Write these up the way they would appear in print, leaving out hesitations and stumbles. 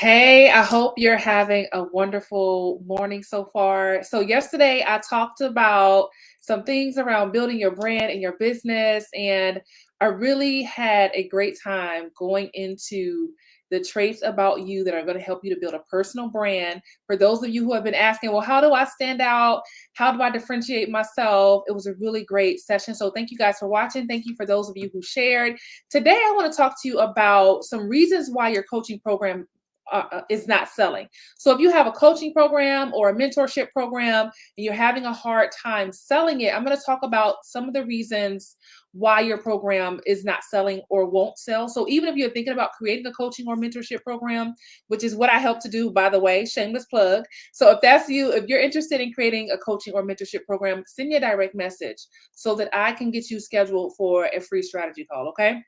Hey, I hope you're having a wonderful morning so far. So, yesterday I talked about some things around building your brand and your business, and I really had a great time going into the traits about you that are going to help you to build a personal brand. For those of you who have been asking, well, how do I stand out? How do I differentiate myself? It was a really great session. So, thank you guys for watching. Thank you for those of you who shared. Today, I want to talk to you about some reasons why your coaching program is not selling. So if you have a coaching program or a mentorship program and you're having a hard time selling it, I'm going to talk about some of the reasons why your program is not selling or won't sell. So even if you're thinking about creating a coaching or mentorship program, which is what I help to do, by the way, shameless plug. So if that's you, if you're interested in creating a coaching or mentorship program, send me a direct message so that I can get you scheduled for a free strategy call. Okay.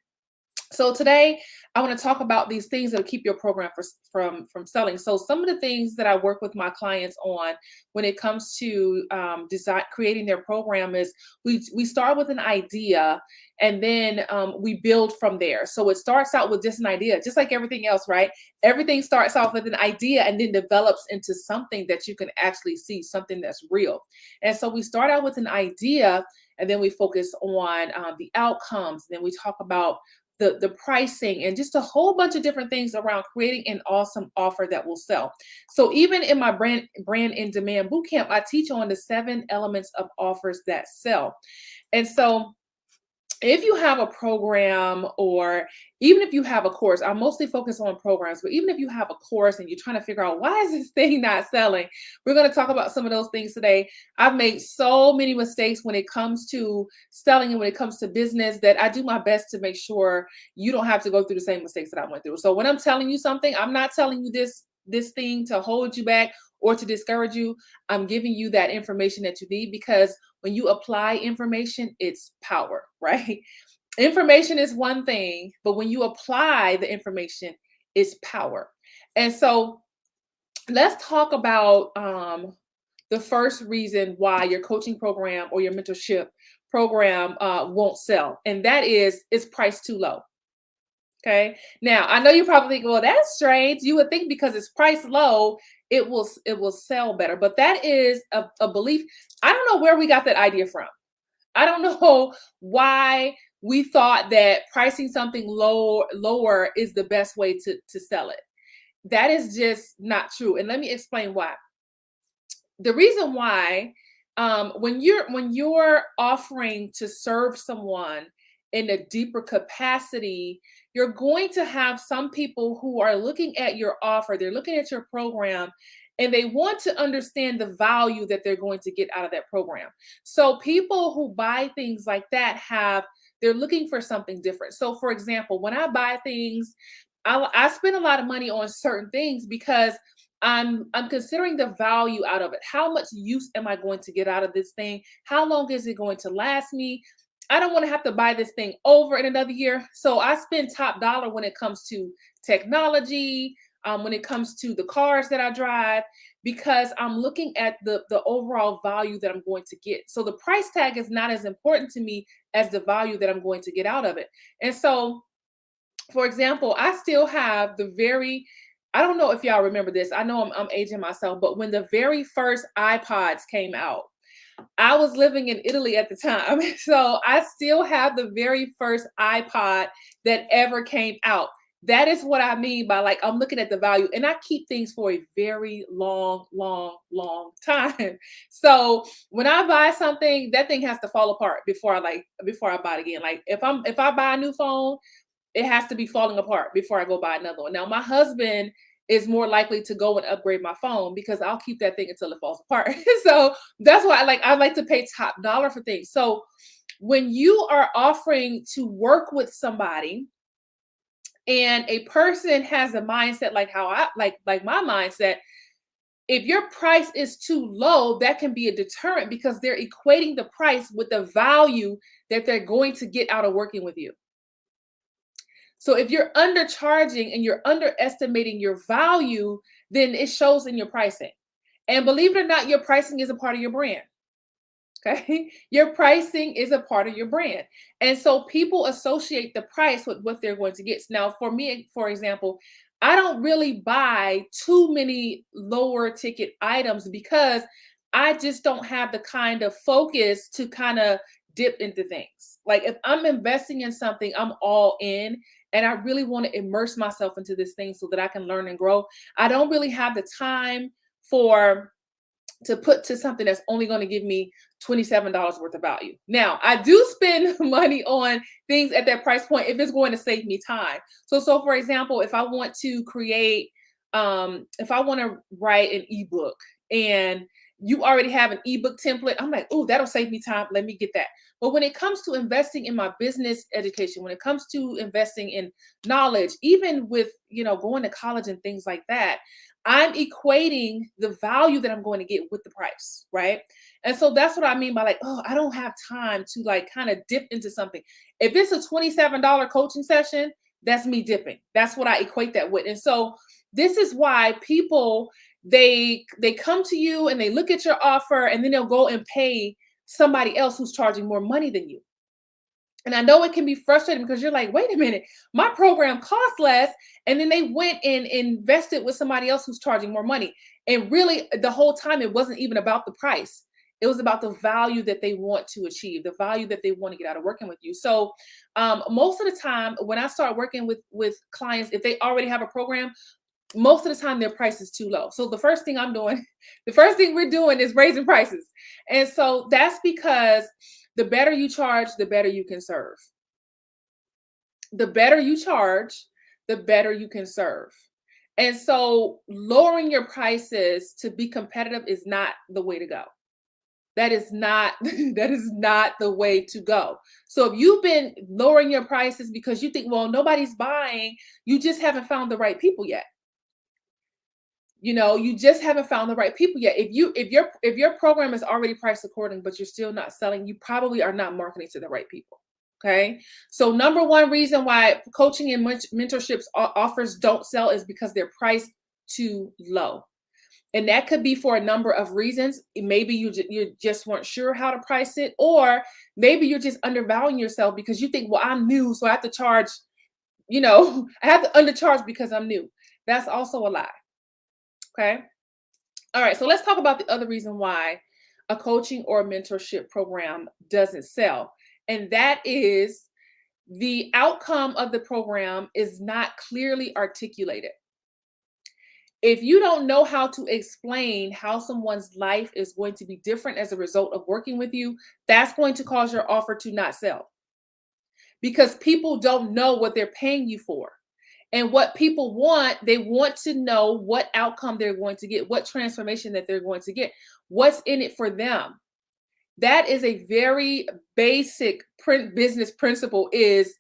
So today I want to talk about these things that keep your program from selling. So some of the things that I work with my clients on when it comes to design creating their program is we start with an idea and then we build from there. So it starts out with just an idea, just like everything else, right? Everything starts off with an idea and then develops into something that you can actually see, something that's real. And so we start out with an idea and then we focus on the outcomes. Then we talk about the pricing and just a whole bunch of different things around creating an awesome offer that will sell. So even in my brand in demand bootcamp, I teach on the 7 elements of offers that sell. And so if you have a program or even if you have a course, I mostly focus on programs, but even if you have a course and you're trying to figure out why is this thing not selling, we're going to talk about some of those things today. I've made so many mistakes when it comes to selling and when it comes to business that I do my best to make sure you don't have to go through the same mistakes that I went through. So when I'm telling you something, I'm not telling you this thing to hold you back or to discourage you. I'm giving you that information that you need because when you apply information, it's power, right? Information is one thing, but when you apply the information, it's power. And so let's talk about the first reason why your coaching program or your mentorship program won't sell, and that is it's priced too low. Okay. Now I know you probably think, well, that's strange. You would think because it's priced low, it will sell better. But that is a belief. I don't know where we got that idea from. I don't know why we thought that pricing something lower is the best way to sell it. That is just not true. And let me explain why. The reason why when you're offering to serve someone in a deeper capacity, you're going to have some people who are looking at your offer, they're looking at your program, and they want to understand the value that they're going to get out of that program. So people who buy things like that they're looking for something different. So for example, when I buy things, I spend a lot of money on certain things because I'm considering the value out of it. How much use am I going to get out of this thing? How long is it going to last me? I don't want to have to buy this thing over in another year. So I spend top dollar when it comes to technology, when it comes to the cars that I drive, because I'm looking at the overall value that I'm going to get. So the price tag is not as important to me as the value that I'm going to get out of it. And so for example, I still have I don't know if y'all remember this. I know I'm aging myself, but when the very first iPods came out, I was living in Italy at the time. So I still have the very first iPod that ever came out. That is what I mean by like, I'm looking at the value and I keep things for a very long, long, long time. So when I buy something, that thing has to fall apart before I buy it again. Like if I buy a new phone, it has to be falling apart before I go buy another one. Now, my husband is more likely to go and upgrade my phone because I'll keep that thing until it falls apart. So that's why I like to pay top dollar for things. So when you are offering to work with somebody and a person has a mindset like how I like my mindset, if your price is too low, that can be a deterrent because they're equating the price with the value that they're going to get out of working with you. So if you're undercharging and you're underestimating your value, then it shows in your pricing. And believe it or not, your pricing is a part of your brand. Okay. Your pricing is a part of your brand. And so people associate the price with what they're going to get. Now, for me, for example, I don't really buy too many lower ticket items because I just don't have the kind of focus to kind of dip into things. Like if I'm investing in something, I'm all in and I really want to immerse myself into this thing so that I can learn and grow. I don't really have the time for to put to something that's only going to give me $27 worth of value. Now, I do spend money on things at that price point if it's going to save me time. So for example, if I want to create if I want to write an ebook and you already have an ebook template, I'm like, "Oh, that'll save me time. Let me get that." But when it comes to investing in my business education, when it comes to investing in knowledge, even with, going to college and things like that, I'm equating the value that I'm going to get with the price, right? And so that's what I mean by like, oh, I don't have time to like kind of dip into something. If it's a $27 coaching session, that's me dipping. That's what I equate that with. And so this is why people they come to you and they look at your offer and then they'll go and pay somebody else who's charging more money than you. And I know it can be frustrating because you're like, wait a minute, my program costs less. And then they went and invested with somebody else who's charging more money. And really, the whole time, it wasn't even about the price. It was about the value that they want to achieve, the value that they want to get out of working with you. So, most of the time, when I start working with clients, if they already have a program, most of the time their price is too low. So the first thing I'm doing, the first thing we're doing is raising prices. And so that's because the better you charge, the better you can serve. The better you charge, the better you can serve. And so lowering your prices to be competitive is not the way to go. That is not that is not the way to go. So if you've been lowering your prices because you think, well, nobody's buying, you just haven't found the right people yet. You just haven't found the right people yet. If your program is already priced according but you're still not selling, you probably are not marketing to the right people. Okay, so number one reason why coaching and mentorships offers don't sell is because they're priced too low. And that could be for a number of reasons. Maybe you just weren't sure how to price it, or maybe you're just undervaluing yourself because you think, well, I'm new, so I have to charge, I have to undercharge because I'm new. That's also a lie. Okay. All right. So let's talk about the other reason why a coaching or mentorship program doesn't sell. And that is the outcome of the program is not clearly articulated. If you don't know how to explain how someone's life is going to be different as a result of working with you, that's going to cause your offer to not sell because people don't know what they're paying you for. And what people want, they want to know what outcome they're going to get, what transformation that they're going to get, what's in it for them. That is a very basic business principle, is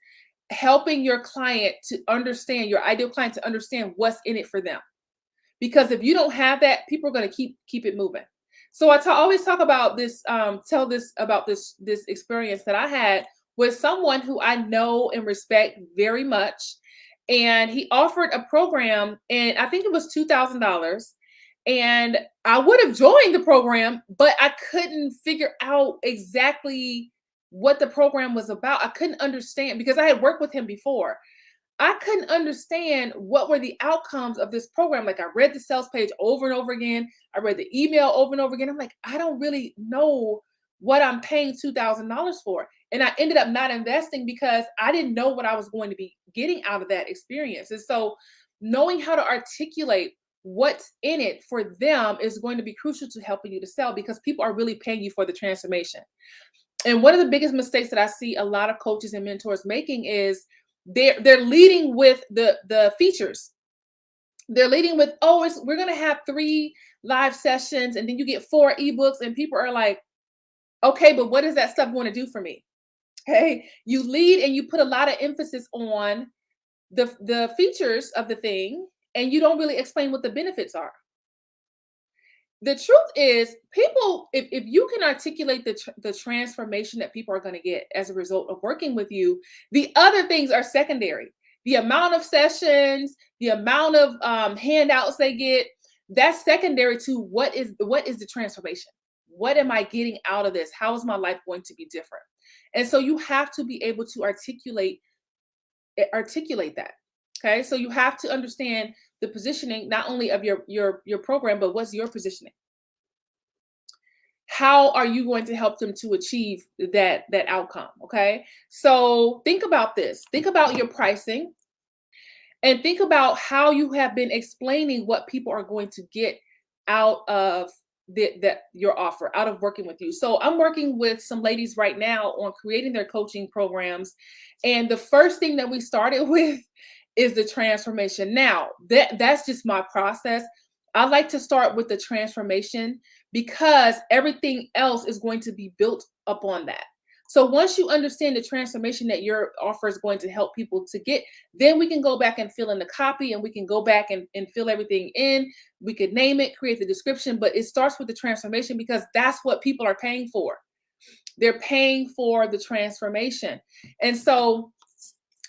helping your client to understand, your ideal client to understand what's in it for them. Because if you don't have that, people are going to keep it moving. So I always talk about this, tell this about this experience that I had with someone who I know and respect very much, and he offered a program, and I think it was $2,000. And I would have joined the program, but I couldn't figure out exactly what the program was about. I couldn't understand because I had worked with him before. I couldn't understand what were the outcomes of this program. Like, I read the sales page over and over again. I read the email over and over again. I'm like, I don't really know what I'm paying $2,000 for. And I ended up not investing because I didn't know what I was going to be getting out of that experience. And so knowing how to articulate what's in it for them is going to be crucial to helping you to sell, because people are really paying you for the transformation. And one of the biggest mistakes that I see a lot of coaches and mentors making is they're leading with the features. They're leading with, oh, we're going to have 3 live sessions and then you get 4 ebooks, and people are like, okay, but what is that stuff going to do for me? Okay, you lead and you put a lot of emphasis on the features of the thing, and you don't really explain what the benefits are. The truth is, people, if you can articulate the transformation that people are going to get as a result of working with you, the other things are secondary. The amount of sessions, the amount of handouts they get, that's secondary to what is the transformation. What am I getting out of this? How is my life going to be different? And so you have to be able to articulate that. Okay, so you have to understand the positioning not only of your program, but what's your positioning. How are you going to help them to achieve that outcome? Okay, so think about this. Think about your pricing and think about how you have been explaining what people are going to get out of that your offer, out of working with you. So I'm working with some ladies right now on creating their coaching programs, and the first thing that we started with is the transformation. Now that's just my process. I like to start with the transformation because everything else is going to be built upon that. So once you understand the transformation that your offer is going to help people to get, then we can go back and fill in the copy, and we can go back and fill everything in. We could name it, create the description, but it starts with the transformation because that's what people are paying for. They're paying for the transformation. And so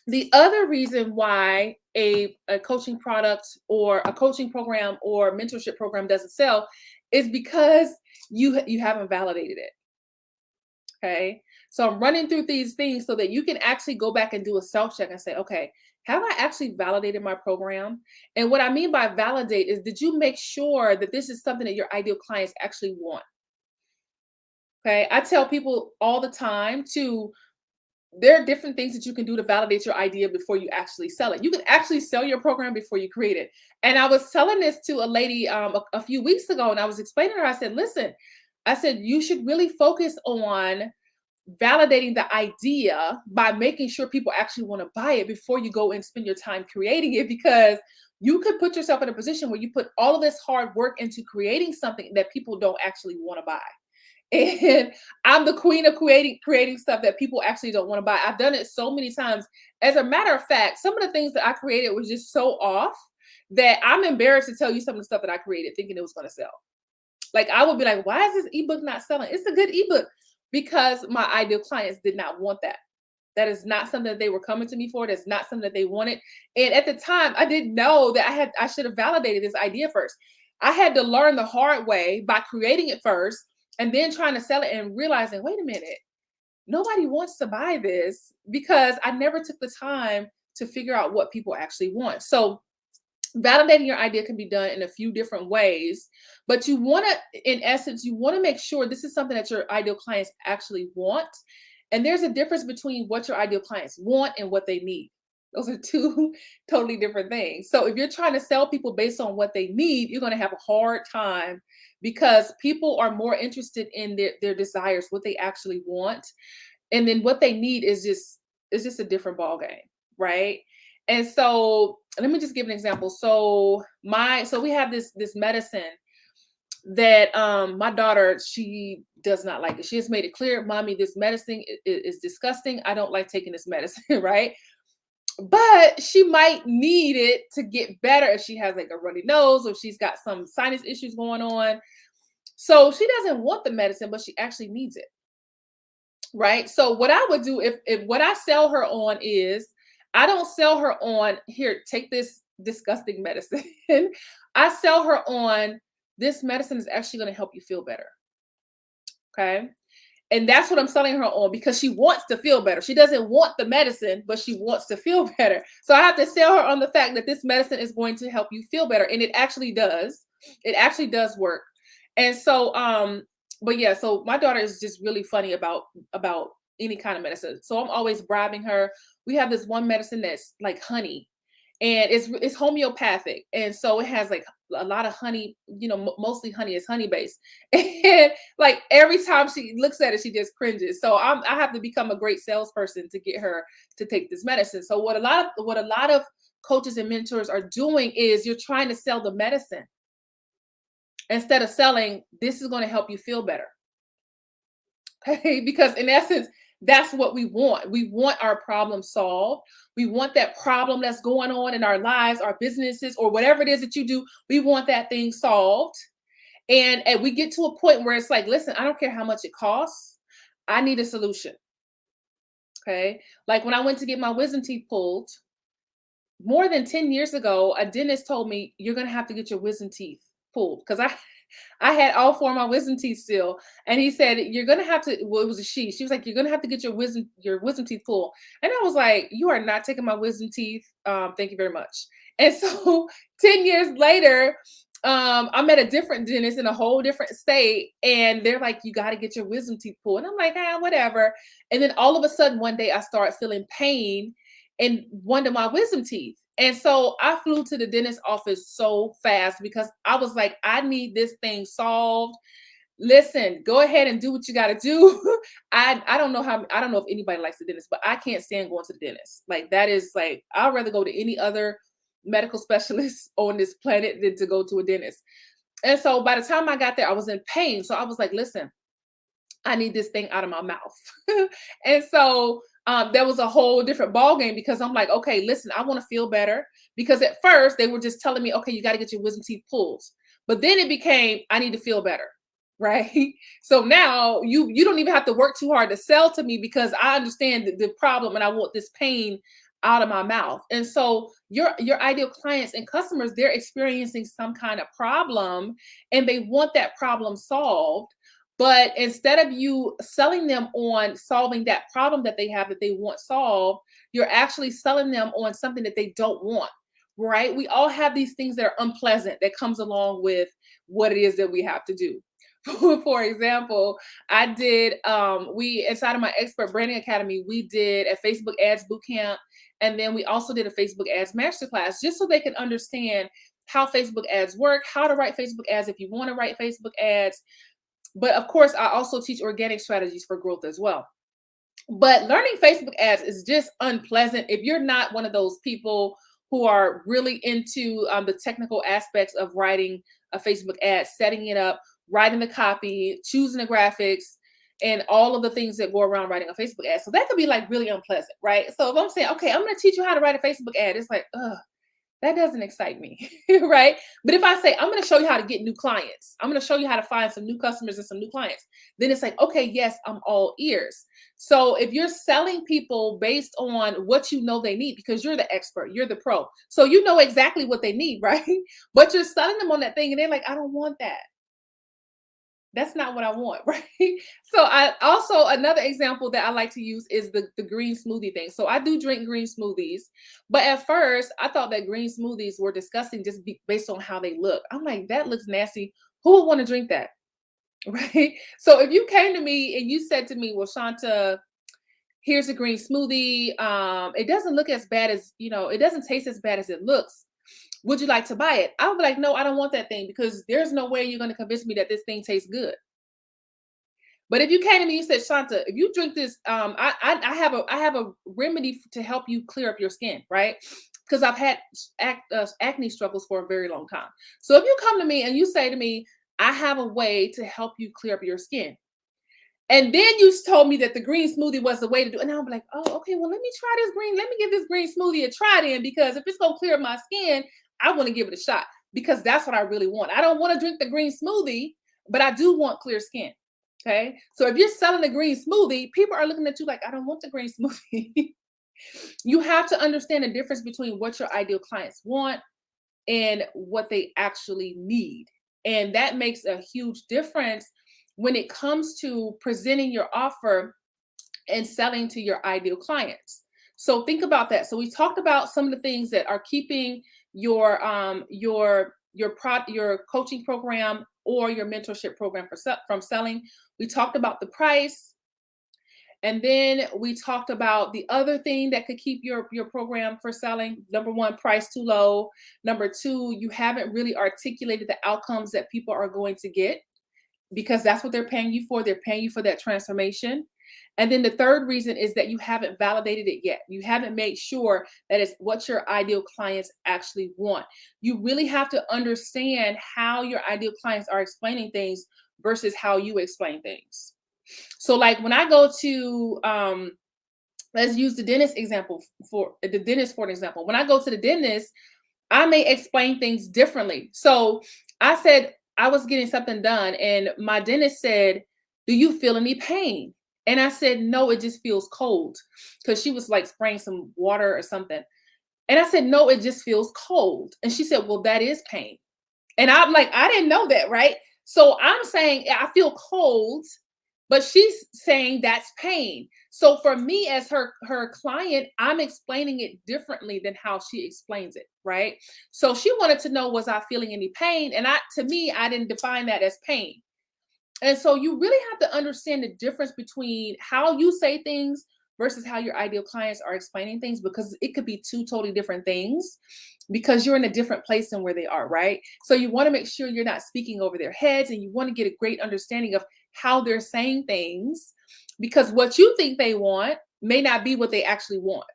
the other reason why a coaching product or a coaching program or mentorship program doesn't sell is because you haven't validated it. Okay. So I'm running through these things so that you can actually go back and do a self check and say, okay, have I actually validated my program? And what I mean by validate is, did you make sure that this is something that your ideal clients actually want? Okay. I tell people all the time to, there are different things that you can do to validate your idea before you actually sell it. You can actually sell your program before you create it. And I was telling this to a lady a few weeks ago, and I was explaining to her, I said, listen, I said, you should really focus on validating the idea by making sure people actually want to buy it before you go and spend your time creating it, because you could put yourself in a position where you put all of this hard work into creating something that people don't actually want to buy. And I'm the queen of creating stuff that people actually don't want to buy. I've done it so many times. As a matter of fact, some of the things that I created was just so off that I'm embarrassed to tell you some of the stuff that I created thinking it was going to sell. Like, I would be like, why is this ebook not selling? It's a good ebook, because my ideal clients did not want that. That is not something that they were coming to me for. That's not something that they wanted. And at the time, I didn't know that I should have validated this idea first. I had to learn the hard way by creating it first and then trying to sell it and realizing, wait a minute, nobody wants to buy this because I never took the time to figure out what people actually want. So validating your idea can be done in a few different ways, but you want to, in essence, you want to make sure this is something that your ideal clients actually want. And there's a difference between what your ideal clients want and what they need. Those are two totally different things. So if you're trying to sell people based on what they need, you're going to have a hard time, because people are more interested in their desires, what they actually want, and then what they need is just a different ball game, right? And so let me just give an example. So we have this medicine that my daughter, she does not like it. She has made it clear, mommy, this medicine is disgusting. I don't like taking this medicine, right? But she might need it to get better if she has like a runny nose or she's got some sinus issues going on. So she doesn't want the medicine, but she actually needs it. Right. So what I would do, if what I sell her on is, I don't sell her on, here, take this disgusting medicine. I sell her on, this medicine is actually going to help you feel better. Okay. And that's what I'm selling her on, because she wants to feel better. She doesn't want the medicine, but she wants to feel better. So I have to sell her on the fact that this medicine is going to help you feel better. And it actually does. It actually does work. And so, but yeah, so my daughter is just really funny about any kind of medicine. So I'm always bribing her. We have this one medicine that's like honey, and it's homeopathic, and so it has like a lot of honey. Mostly honey, is honey based, and like every time she looks at it, she just cringes. So I have to become a great salesperson to get her to take this medicine. So what a lot of coaches and mentors are doing is, you're trying to sell the medicine instead of selling, this is going to help you feel better. Okay, because in essence, that's what we want. We want our problem solved. We want that problem that's going on in our lives, our businesses, or whatever it is that you do. We want that thing solved. And we get to a point where it's like, listen, I don't care how much it costs. I need a solution. Okay. Like when I went to get my wisdom teeth pulled more than 10 years ago, a dentist told me, you're going to have to get your wisdom teeth pulled, because I had all four of my wisdom teeth still. And he said, you're gonna have to, well, it was a she. She was like, you're gonna have to get your wisdom teeth pulled. And I was like, you are not taking my wisdom teeth. Thank you very much. And so 10 years later, I'm at a different dentist in a whole different state, and they're like, you got to get your wisdom teeth pulled. And I'm like, ah, whatever. And then all of a sudden, one day I start feeling pain in one of my wisdom teeth. And so I flew to the dentist office so fast because I was like, I need this thing solved. Listen, go ahead and do what you got to do. I don't know if anybody likes the dentist, but I can't stand going to the dentist. Like that is like I'd rather go to any other medical specialist on this planet than to go to a dentist. And so by the time I got there, I was in pain. So I was like, listen, I need this thing out of my mouth. And so there was a whole different ball game because I'm like, okay, listen, I want to feel better. Because at first they were just telling me, okay, you got to get your wisdom teeth pulled. But then it became, I need to feel better. Right. So now you don't even have to work too hard to sell to me because I understand the problem and I want this pain out of my mouth. And so your ideal clients and customers, they're experiencing some kind of problem and they want that problem solved. But instead of you selling them on solving that problem that they have that they want solved, you're actually selling them on something that they don't want. Right? We all have these things that are unpleasant that comes along with what it is that we have to do. For example, I did we inside of my expert branding academy, we did a Facebook ads boot camp, and then we also did a Facebook ads masterclass just so they can understand how Facebook ads work, how to write Facebook ads if you want to write Facebook ads. But of course, I also teach organic strategies for growth as well. But learning Facebook ads is just unpleasant if you're not one of those people who are really into the technical aspects of writing a Facebook ad, setting it up, writing the copy, choosing the graphics, and all of the things that go around writing a Facebook ad. So that could be like really unpleasant, right? So if I'm saying, okay, I'm going to teach you how to write a Facebook ad, it's like, ugh, that doesn't excite me, right? But if I say, I'm going to show you how to get new clients, I'm going to show you how to find some new customers and some new clients, then it's like, okay, yes, I'm all ears. So if you're selling people based on what you know they need, because you're the expert, you're the pro, so you know exactly what they need, right? But you're selling them on that thing and they're like, I don't want that. That's not what I want, right? So I also another example that I like to use is the green smoothie thing. So I do drink green smoothies, but at first I thought that green smoothies were disgusting just based on how they look. I'm like, that looks nasty. Who would want to drink that? Right? So if you came to me and you said to me, well, Shanta, here's a green smoothie. It doesn't look as bad as, it doesn't taste as bad as it looks. Would you like to buy it? I would be like, no, I don't want that thing because there's no way you're going to convince me that this thing tastes good. But if you came to me, you said, Shanta, if you drink this, I have a remedy to help you clear up your skin, right? Because I've had acne struggles for a very long time. So if you come to me and you say to me, I have a way to help you clear up your skin. And then you told me that the green smoothie was the way to do it. And I'm like, oh, okay, well, let me try this green. Let me give this green smoothie a try then, because if it's going to clear up my skin, I want to give it a shot because that's what I really want. I don't want to drink the green smoothie, but I do want clear skin. Okay. So if you're selling a green smoothie, people are looking at you like, I don't want the green smoothie. You have to understand the difference between what your ideal clients want and what they actually need. And that makes a huge difference when it comes to presenting your offer and selling to your ideal clients. So think about that. So we talked about some of the things that are keeping your coaching program or your mentorship program from selling. We talked about the price. And then we talked about the other thing that could keep your program for selling. Number one, price too low. Number two, you haven't really articulated the outcomes that people are going to get, because that's what they're paying you for. They're paying you for that transformation. And then the third reason is that you haven't validated it yet. You haven't made sure that it's what your ideal clients actually want. You really have to understand how your ideal clients are explaining things versus how you explain things. So like when I go to, let's use the dentist example for an example. When I go to the dentist, I may explain things differently. So I said I was getting something done and my dentist said, do you feel any pain? And I said, no, it just feels cold, because she was like spraying some water or something. And I said, no, it just feels cold. And she said, well, that is pain. And I'm like, I didn't know that, right? So I'm saying I feel cold, but she's saying that's pain. So for me as her client, I'm explaining it differently than how she explains it, right? So she wanted to know, was I feeling any pain? And to me, I didn't define that as pain. And so you really have to understand the difference between how you say things versus how your ideal clients are explaining things, because it could be two totally different things because you're in a different place than where they are, right? So you want to make sure you're not speaking over their heads, and you want to get a great understanding of how they're saying things, because what you think they want may not be what they actually want.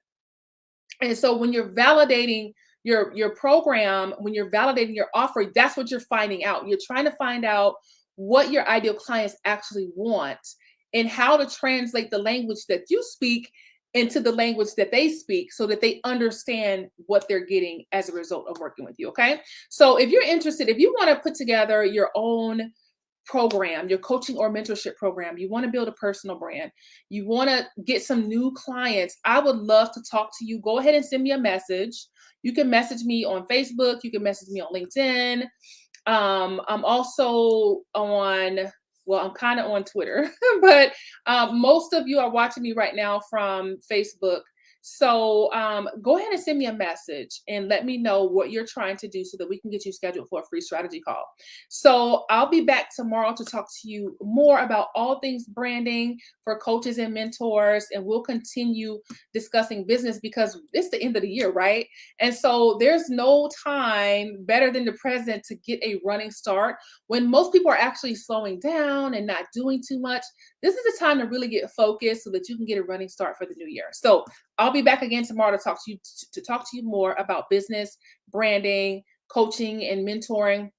And so when you're validating your program, when you're validating your offer, that's what you're finding out. You're trying to find out what your ideal clients actually want and how to translate the language that you speak into the language that they speak so that they understand what they're getting as a result of working with you. Okay. So if you're interested, if you want to put together your own program, your coaching or mentorship program, you want to build a personal brand, you want to get some new clients, I would love to talk to you. Go ahead and send me a message. You can message me on Facebook, you can message me on LinkedIn. I'm also on, well, I'm kind of on Twitter, but most of you are watching me right now from Facebook. So go ahead and send me a message and let me know what you're trying to do so that we can get you scheduled for a free strategy call. So I'll be back tomorrow to talk to you more about all things branding for coaches and mentors. And we'll continue discussing business because it's the end of the year, right? And so there's no time better than the present to get a running start. When most people are actually slowing down and not doing too much, this is the time to really get focused so that you can get a running start for the new year. So I'll be back again tomorrow to talk to you more about business, branding, coaching, and mentoring.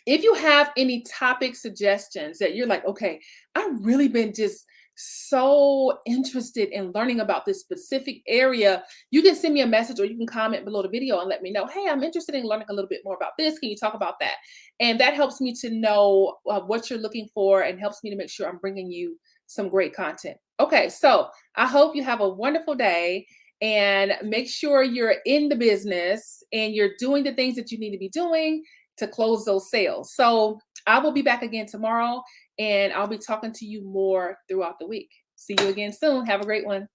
If you have any topic suggestions that you're like, okay, I've really been just so interested in learning about this specific area, you can send me a message or you can comment below the video and let me know, hey, I'm interested in learning a little bit more about this. Can you talk about that? And that helps me to know what you're looking for and helps me to make sure I'm bringing you some great content. Okay, so I hope you have a wonderful day and make sure you're in the business and you're doing the things that you need to be doing to close those sales. So I will be back again tomorrow and I'll be talking to you more throughout the week. See you again soon. Have a great one.